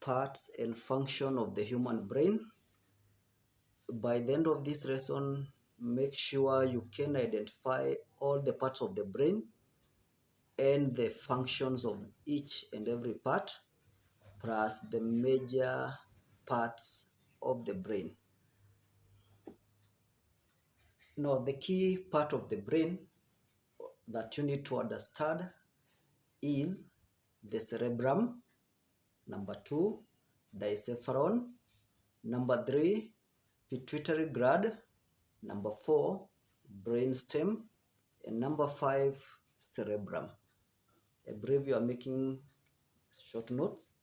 parts and function of the human brain. By the end of this lesson, make sure you can identify all the parts of the brain and the functions of each and every part, plus the major parts of the brain. Now, the key part of the brain that you need to understand is the cerebrum, number 2, diencephalon, number 3, pituitary gland, number 4, brainstem, and number 5, cerebrum. I believe you are making short notes.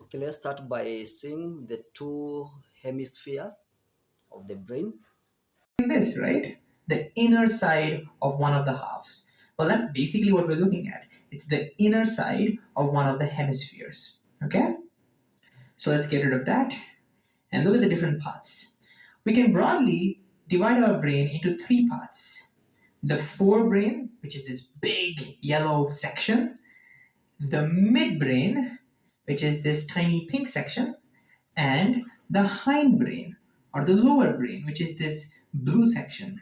Okay, let's start by seeing the two hemispheres of the brain. This, right? The inner side of one of the halves. Well, that's basically what we're looking at. It's the inner side of one of the hemispheres. Okay? So let's get rid of that and look at the different parts. We can broadly divide our brain into 3 parts. The forebrain, which is this big yellow section, the midbrain, which is this tiny pink section, and the hindbrain, or the lower brain, which is this blue section.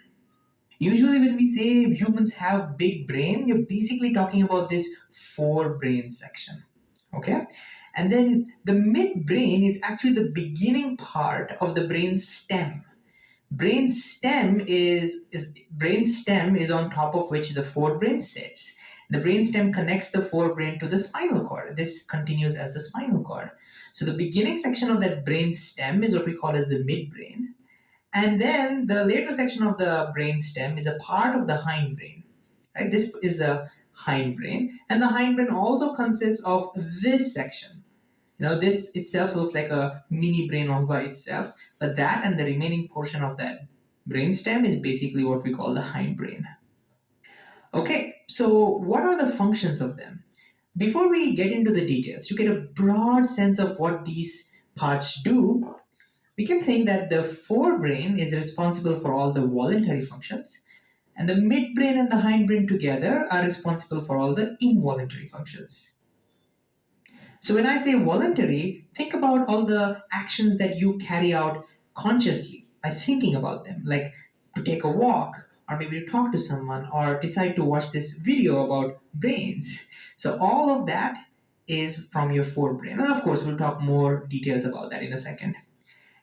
Usually when we say humans have big brain, you're basically talking about this forebrain section. Okay? And then the midbrain is actually the beginning part of the brain stem. Brain stem is on top of which the forebrain sits. The brain stem connects the forebrain to the spinal cord. This continues as the spinal cord. So the beginning section of that brain stem is what we call as the midbrain. And then the later section of the brain stem is a part of the hindbrain. Right? This is the hindbrain. And the hindbrain also consists of this section. This itself looks like a mini brain all by itself, but that and the remaining portion of that brainstem is basically what we call the hindbrain. Okay, so what are the functions of them? Before we get into the details, you get a broad sense of what these parts do. We can think that the forebrain is responsible for all the voluntary functions, and the midbrain and the hindbrain together are responsible for all the involuntary functions. So when I say voluntary, think about all the actions that you carry out consciously by thinking about them, like to take a walk, or maybe to talk to someone, or decide to watch this video about brains. So all of that is from your forebrain. And of course, we'll talk more details about that in a second.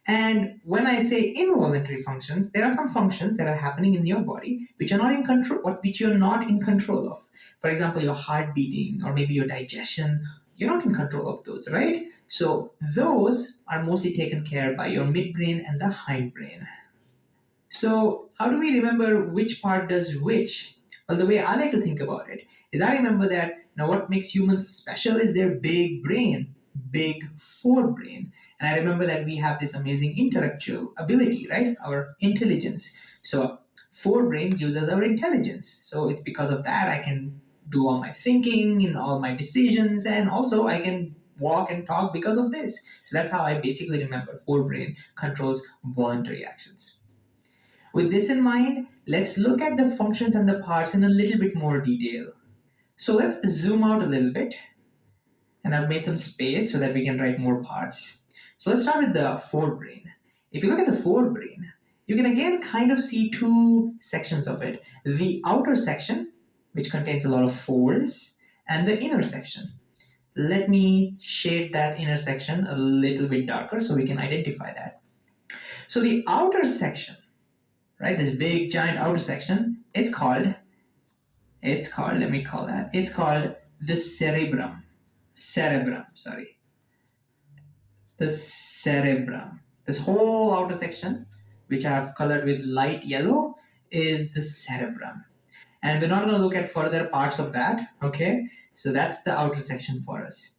And when I say involuntary functions, there are some functions that are happening in your body which are not in control, which you're not in control of. For example, your heart beating, or maybe your digestion. You're not in control of those, right? So those are mostly taken care by your midbrain and the hindbrain. So how do we remember which part does which? Well, the way I like to think about it is I remember that what makes humans special is their big brain, big forebrain. And I remember that we have this amazing intellectual ability, right? Our intelligence. So forebrain gives us our intelligence. So it's because of that I can do all my thinking and all my decisions, and also I can walk and talk because of this. So that's how I basically remember forebrain controls voluntary actions. With this in mind, let's look at the functions and the parts in a little bit more detail. So let's zoom out a little bit, and I've made some space so that we can write more parts. So let's start with the forebrain. If you look at the forebrain, you can again kind of see 2 sections of it. The outer section, which contains a lot of folds, and the inner section. Let me shade that inner section a little bit darker so we can identify that. So the outer section, right, this big giant outer section, it's called the cerebrum. The cerebrum. This whole outer section, which I have colored with light yellow, is the cerebrum. And we're not going to look at further parts of that, okay? So that's the outer section for us.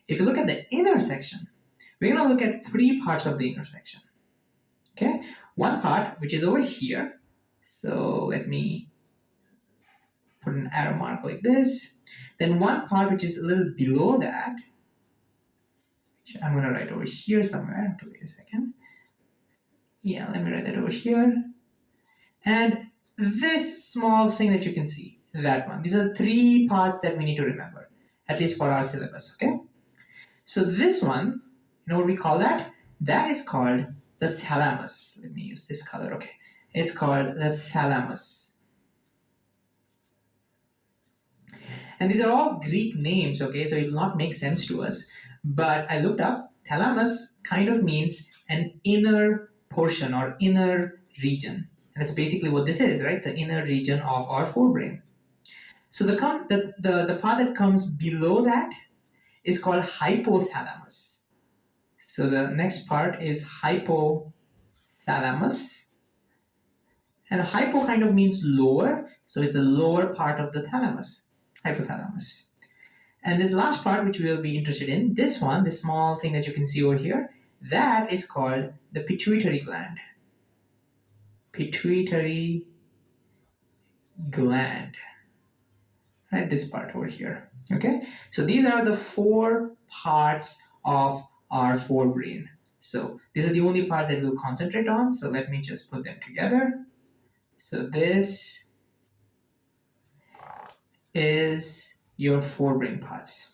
If you look at the inner section, we're going to look at 3 parts of the inner section, okay? One part, which is over here. So let me put an arrow mark like this. Then one part, which is a little below that, which I'm going to write over here somewhere. Okay, wait a second. Yeah, let me write that over here. And this small thing that you can see, that one. These are 3 parts that we need to remember, at least for our syllabus, okay? So this one, you know what we call that? That is called the thalamus. Let me use this color, okay. It's called the thalamus. And these are all Greek names, okay, so it will not make sense to us. But I looked up, thalamus kind of means an inner portion or inner region. And that's basically what this is, right? It's the inner region of our forebrain. So the part that comes below that is called hypothalamus. So the next part is hypothalamus. And hypo kind of means lower, so it's the lower part of the thalamus, hypothalamus. And this last part, which we'll be interested in, this one, this small thing that you can see over here, that is called the pituitary gland. Pituitary gland. Right, this part over here. Okay, so these are the 4 parts of our forebrain. So these are the only parts that we'll concentrate on. So let me just put them together. So this is your forebrain parts.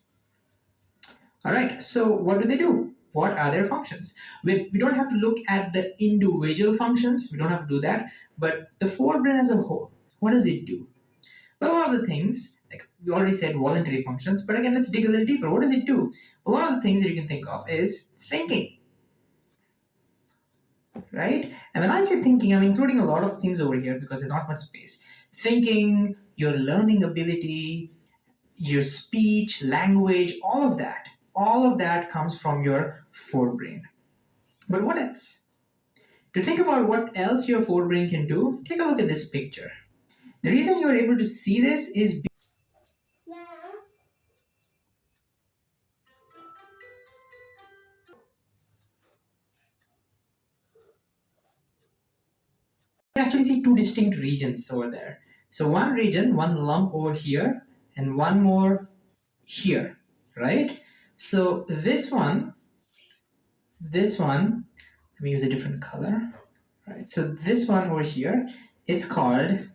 All right, so what do they do? What are their functions? We don't have to look at the individual functions. We don't have to do that. But the forebrain as a whole, what does it do? Well, one of the things, like we already said, voluntary functions, but again, let's dig a little deeper. What does it do? Well, one of the things that you can think of is thinking, right? And when I say thinking, I'm including a lot of things over here because there's not much space. Thinking, your learning ability, your speech, language, all of that comes from your forebrain. But what else? To think about what else your forebrain can do, take a look at this picture. The reason you're able to see this is you actually see 2 distinct regions over there. So one region, one lump over here, and one more here, right? So this one, let me use a different color, right? So this one over here, it's called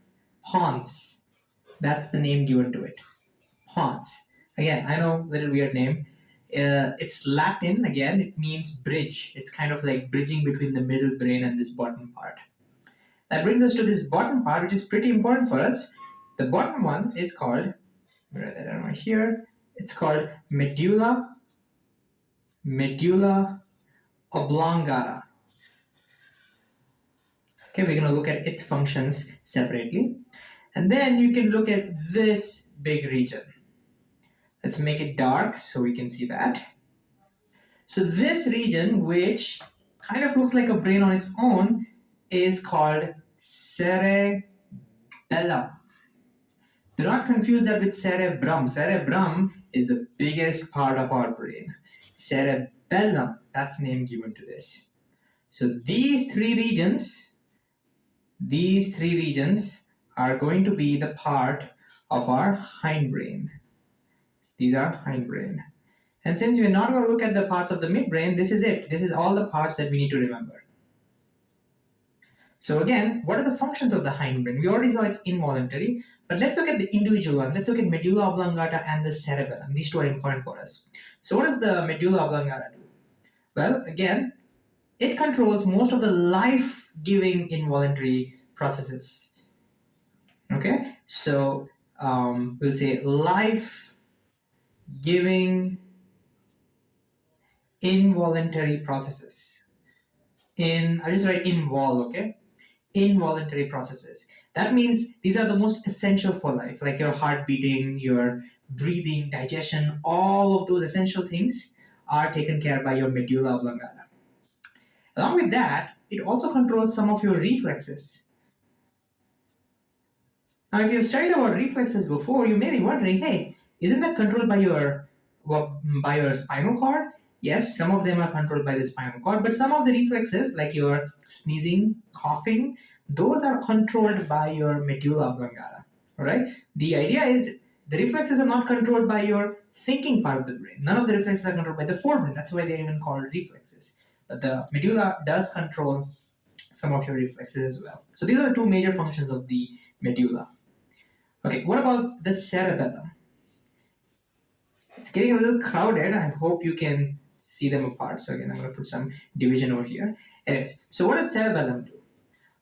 pons. That's the name given to it, pons. Again, I know, little weird name. It's Latin, again, it means bridge. It's kind of like bridging between the middle brain and this bottom part. That brings us to this bottom part, which is pretty important for us. The bottom one is called, let me write that down right here. It's called medulla oblongata. Okay, we're going to look at its functions separately. And then you can look at this big region. Let's make it dark so we can see that. So this region, which kind of looks like a brain on its own, is called cerebellum. Do not confuse that with cerebrum. Cerebrum is the biggest part of our brain. Cerebellum, that's the name given to this. So these three regions are going to be the part of our hindbrain. These are hindbrain. And since we're not going to look at the parts of the midbrain, this is it. This is all the parts that we need to remember. So again, what are the functions of the hindbrain? We already saw it's involuntary, but let's look at the individual one. Let's look at medulla oblongata and the cerebellum. These two are important for us. So what does the medulla oblongata do? Well, again, it controls most of the life-giving involuntary processes. Okay, so we'll say life-giving involuntary processes. I'll just write involve, okay? Involuntary processes. That means these are the most essential for life, like your heart beating, your breathing, digestion, all of those essential things are taken care of by your medulla oblongata. Along with that, it also controls some of your reflexes. Now, if you've studied about reflexes before, you may be wondering, hey, isn't that controlled by your spinal cord? Yes, some of them are controlled by the spinal cord, but some of the reflexes, like your sneezing, coughing, those are controlled by your medulla oblongata. All right. The idea is the reflexes are not controlled by your thinking part of the brain. None of the reflexes are controlled by the forebrain. That's why they're even called reflexes. But the medulla does control some of your reflexes as well. So these are the two major functions of the medulla. Okay, what about the cerebellum? It's getting a little crowded. I hope you can see them apart. So again, I'm going to put some division over here. Anyways, so what does cerebellum do?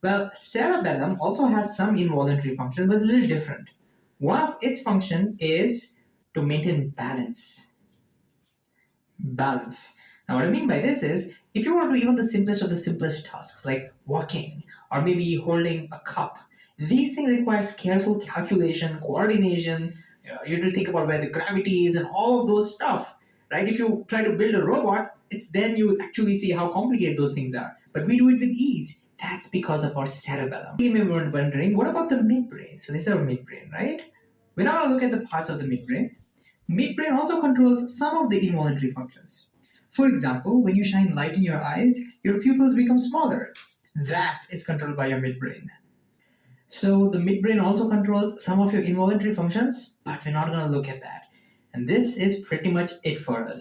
Well, cerebellum also has some involuntary function, but it's a little different. One of its function is to maintain balance. Balance. Now, what I mean by this is, if you want to do even the simplest of the simplest tasks, like walking or maybe holding a cup, these things requires careful calculation, coordination. You have to think about where the gravity is and all of those stuff, right? If you try to build a robot, it's then you actually see how complicated those things are. But we do it with ease. That's because of our cerebellum. You may be wondering, what about the midbrain? So this is our midbrain, right? We're now going to look at the parts of the midbrain. Midbrain also controls some of the involuntary functions. For example, when you shine light in your eyes, your pupils become smaller. That is controlled by your midbrain. So the midbrain also controls some of your involuntary functions, but we're not going to look at that. And this is pretty much it for us.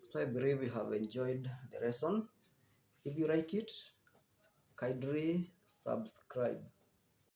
So I believe you have enjoyed the lesson. If you like it, kindly subscribe.